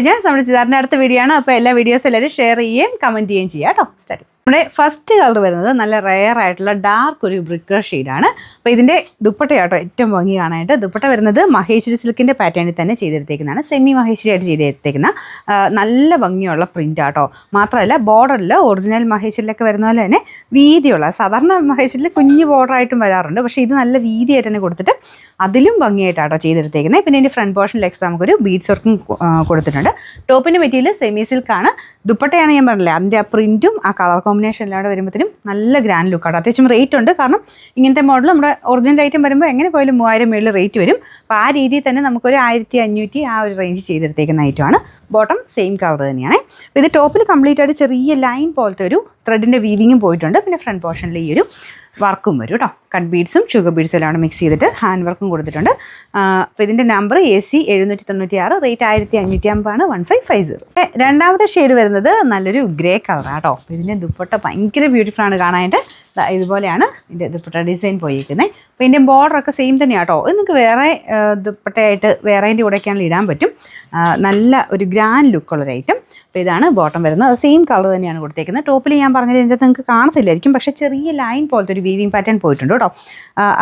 ഞാൻ നമ്മുടെ ചിതാറിൻ്റെ അടുത്ത വീഡിയോ ആണ്. അപ്പോൾ എല്ലാ വീഡിയോസും എല്ലാവരും ഷെയർ ചെയ്യുകയും കമൻറ്റ് ചെയ്യുകയും ചെയ്യാം കേട്ടോ. സ്റ്റാർട്ട്. നമ്മുടെ ഫസ്റ്റ് കളർ വരുന്നത് നല്ല റെയർ ആയിട്ടുള്ള ഡാർക്ക് ഒരു ബ്രിക്ക് ഷെയ്ഡാണ്. അപ്പോൾ ഇതിൻ്റെ ദുപ്പട്ടയാട്ടോ ഏറ്റവും ഭംഗി കാണാനായിട്ട്. ദുപ്പട്ട വരുന്നത് മഹേശ്വരി സിൽക്കിൻ്റെ പാറ്റേണിൽ തന്നെ ചെയ്തെടുത്തേക്കുന്നതാണ്. സെമി മഹേശ്വരി ആയിട്ട് ചെയ്തെടുത്തേക്കുന്ന നല്ല ഭംഗിയുള്ള പ്രിൻ്റ് ആട്ടോ. മാത്രമല്ല ബോർഡറിൽ ഒറിജിനൽ മഹേശ്വരിയിലൊക്കെ വരുന്ന പോലെ തന്നെ വീതിയുള്ള, സാധാരണ മഹേശ്വരിയിൽ കുഞ്ഞു ബോർഡറായിട്ടും വരാറുണ്ട്, പക്ഷേ ഇത് നല്ല വീതിയായിട്ട് തന്നെ കൊടുത്തിട്ട് അതിലും ഭംഗിയായിട്ടാട്ടോ ചെയ്തെടുത്തേക്കുന്നത്. പിന്നെ ഇതിൻ്റെ ഫ്രണ്ട് പോർഷനിൽ എക്സ്ട്രാ നമുക്കൊരു ബീഡ്സ് വർക്കും കൊടുത്തിട്ടുണ്ട്. ടോപ്പിൻ്റെ മെറ്റീരിയൽ സെമി സിൽക്കാണ്. ദുപ്പട്ടയാണ് ഞാൻ പറഞ്ഞില്ലേ, അതിൻ്റെ ആ പ്രിൻറ്റും ആ കളർ കോമ്പിനേഷൻ എല്ലാം വരുമ്പോഴത്തേനും നല്ല ഗ്രാൻഡ് ലുക്കാണ്. അത്യാവശ്യം റേറ്റ് ഉണ്ട്, കാരണം ഇങ്ങനത്തെ മോഡൽ നമ്മുടെ ഒറിജിനൽ ഐറ്റം വരുമ്പോൾ എങ്ങനെ പോയാലും 3000 മേളിൽ റേറ്റ് വരും. അപ്പോൾ ആ രീതിയിൽ തന്നെ നമുക്കൊരു 1500 ആ ഒരു റേഞ്ച് ചെയ്തെടുത്തേക്കുന്ന ഐറ്റമാണ്. ബോട്ടം സെയിം കളർ തന്നെയാണ്. അപ്പോൾ ഇത് ടോപ്പിൽ കംപ്ലീറ്റ് ആയിട്ട് ചെറിയ ലൈൻ പോലത്തെ ഒരു ത്രെഡിൻ്റെ വീവിങ്ങും പോയിട്ടുണ്ട്. പിന്നെ ഫ്രണ്ട് പോർഷനിൽ ഈ ഒരു വർക്കും വരും കേട്ടോ. കട്ട് ബീഡ്സും ഷുഗർ ബീഡ്സും എല്ലാം മിക്സ് ചെയ്തിട്ട് ഹാൻഡ് വർക്കും കൊടുത്തിട്ടുണ്ട്. അപ്പോൾ ഇതിൻ്റെ നമ്പർ AC 796, റേറ്റ് 1550 1550. രണ്ടാമത്തെ ഷെയ്ഡ് വരുന്നത് നല്ലൊരു ഗ്രേ കളറാണ് കേട്ടോ. ഇതിൻ്റെ ദുപ്പട്ട ഭയങ്കര ബ്യൂട്ടിഫുൾ ആണ് കാണാനായിട്ട്. ഇതുപോലെയാണ് ഇതിൻ്റെ ദുപ്പട്ട ഡിസൈൻ പോയിരിക്കുന്നത്. അപ്പോൾ ഇതിൻ്റെ ബോർഡറൊക്കെ സെയിം തന്നെയാണ് കേട്ടോ. ഇത് നിങ്ങൾക്ക് വേറെ ദുപ്പട്ടയായിട്ട് വേറേൻ്റെ കൂടെയൊക്കെയാണെങ്കിൽ ഇടാൻ പറ്റും. നല്ല ഒരു ഗ്രാൻഡ് ലുക്കുള്ളൊരു ഐറ്റം. അപ്പോൾ ഇതാണ് ബോട്ടം വരുന്നത്. അത് സെയിം കളർ തന്നെയാണ് കൊടുത്തേക്കുന്നത്. ടോപ്പിൽ ഞാൻ പറഞ്ഞത് ഇതിൻ്റെ നിങ്ങൾക്ക് കാണത്തില്ലായിരിക്കും, പക്ഷേ ചെറിയ ലൈൻ പോലത്തെ ഒരു വീവിങ് പാറ്റേൺ പോയിട്ടുണ്ട് കേട്ടോ.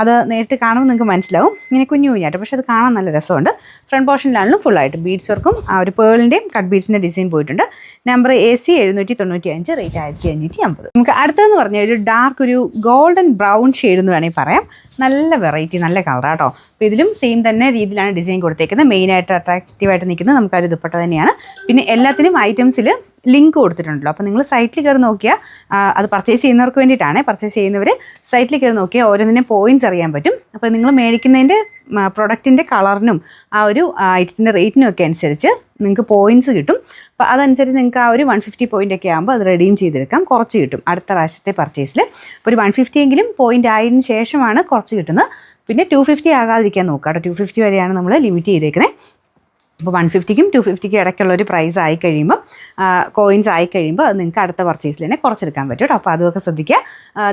അത് നേരിട്ട് കാണുമ്പോൾ നിങ്ങൾക്ക് മനസ്സിലാവും, ഇങ്ങനെ കുഞ്ഞു കുഞ്ഞായിട്ട്, പക്ഷേ അത് കാണാൻ നല്ല രസമുണ്ട്. ഫ്രണ്ട് പോർഷനിലാണെങ്കിലും ഫുള്ളായിട്ട് ബീഡ്സ് വർക്കും ആ ഒരു പേളിൻ്റെയും കട്ട് ബീഡ്സിൻ്റെ ഡിസൈൻ പോയിട്ടുണ്ട്. Number AC 795, rate 1550. നമുക്ക് അടുത്തതെന്ന് പറഞ്ഞാൽ ഒരു ഡാർക്ക് ഒരു ഗോൾഡൻ ബ്രൗൺ ഷെയ്ഡ് എന്ന് വേണമെങ്കിൽ പറയാം. നല്ല വെറൈറ്റി, നല്ല കളറാണ് കേട്ടോ. അപ്പോൾ ഇതിലും സെയിം തന്നെ രീതിയിലാണ് ഡിസൈൻ കൊടുത്തേക്കുന്നത്. മെയിനായിട്ട് അട്രാക്റ്റീവായിട്ട് നിൽക്കുന്നത് നമുക്ക് ആ ഒരു ദുപ്പട്ട തന്നെയാണ്. പിന്നെ എല്ലാത്തിനും ഐറ്റംസിൽ ലിങ്ക് കൊടുത്തിട്ടുണ്ടല്ലോ. അപ്പോൾ നിങ്ങൾ സൈറ്റിൽ കയറി നോക്കിയാൽ, അത് പർച്ചേസ് ചെയ്യുന്നവർക്ക് വേണ്ടിയിട്ടാണ്. പർച്ചേസ് ചെയ്യുന്നവർ സൈറ്റിൽ കയറി നോക്കിയാൽ ഓരോന്നിനും പോയിൻറ്റ്സ് അറിയാൻ പറ്റും. അപ്പോൾ നിങ്ങൾ മേടിക്കുന്നതിൻ്റെ പ്രൊഡക്റ്റിൻ്റെ കളറിനും ആ ഒരു ഐറ്റത്തിൻ്റെ റേറ്റിനും ഒക്കെ അനുസരിച്ച് നിങ്ങൾക്ക് പോയിൻറ്റ്സ് കിട്ടും. അപ്പോൾ അതനുസരിച്ച് നിങ്ങൾക്ക് ആ ഒരു 150 പോയിൻ്റ് ഒക്കെ ആകുമ്പോൾ അത് റെഡീം ചെയ്തെടുക്കാം. കുറച്ച് കിട്ടും അടുത്ത പ്രാവശ്യത്തെ പർച്ചേസിൽ. അപ്പോൾ ഒരു 150 എങ്കിലും പോയിൻ്റ് ആയതിനു ശേഷമാണ് കുറച്ച് കിട്ടുന്നത്. പിന്നെ 250 ആകാതിരിക്കാൻ നോക്കുക കേട്ടോ. 250 വരെയാണ് നമ്മൾ ലിമിറ്റ് ചെയ്തേക്കുന്നത്. അപ്പോൾ 150ക്കും 250ക്കും ഇടയ്ക്കുള്ള ഒരു പ്രൈസ് ആയി കഴിയുമ്പോൾ, കോയിൻസ് ആയി കഴിയുമ്പോൾ അത് നിങ്ങൾക്ക് അടുത്ത പർച്ചേസിൽ തന്നെ കുറച്ചെടുക്കാൻ പറ്റും കേട്ടോ. അപ്പോൾ അതൊക്കെ ശ്രദ്ധിക്കുക.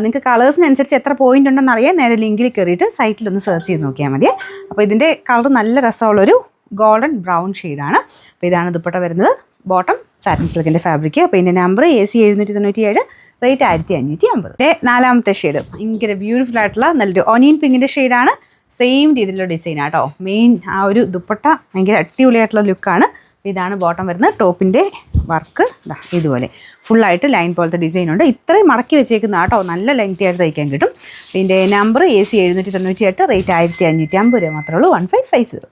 നിങ്ങൾക്ക് കളേഴ്സിനനുസരിച്ച് എത്ര പോയിൻ്റ് ഉണ്ടെന്ന് അറിയാൻ നേരെ ലിങ്കിൽ കയറിയിട്ട് സൈറ്റിലൊന്ന് സെർച്ച് ചെയ്ത് നോക്കിയാൽ മതി. അപ്പോൾ ഇതിൻ്റെ കളർ നല്ല രസമുള്ളൊരു ഗോൾഡൻ ബ്രൗൺ ഷെയ്ഡാണ്. അപ്പോൾ ഇതാണ് ദുപ്പട്ട വരുന്നത്. ബോട്ടം സാറ്റിൻ സിൽക്കിൻ്റെ ഫാബ്രിക്. അപ്പോൾ ഇതിൻ്റെ നമ്പർ AC 797, റേറ്റ് 1550. നാലാമത്തെ ഷെയ്ഡ് ഭയങ്കര ബ്യൂട്ടിഫുൾ ആയിട്ടുള്ള നല്ലൊരു ഓനിയൻ പിങ്കിൻ്റെ ഷെയ്ഡാണ്. സെയിം രീതിയിലുള്ള ഡിസൈനാണ് കേട്ടോ. മെയിൻ ആ ഒരു ദുപ്പട്ട ഭയങ്കര അടിപൊളിയായിട്ടുള്ള ലുക്കാണ്. ഇതാണ് ബോട്ടം വരുന്നത്. ടോപ്പിൻ്റെ വർക്ക് ഇതുപോലെ ഫുള്ളായിട്ട് ലൈൻ പോലത്തെ ഡിസൈൻ ഉണ്ട്. ഇത്രയും മടക്കി വെച്ചേക്കുന്ന കേട്ടോ. നല്ല ലെങ്തി ആയിട്ട് തയ്ക്കാൻ കിട്ടും. ഇതിൻ്റെ നമ്പർ AC 798, റേറ്റ് 1550 രൂപ മാത്രമേ ഉള്ളൂ. 1550.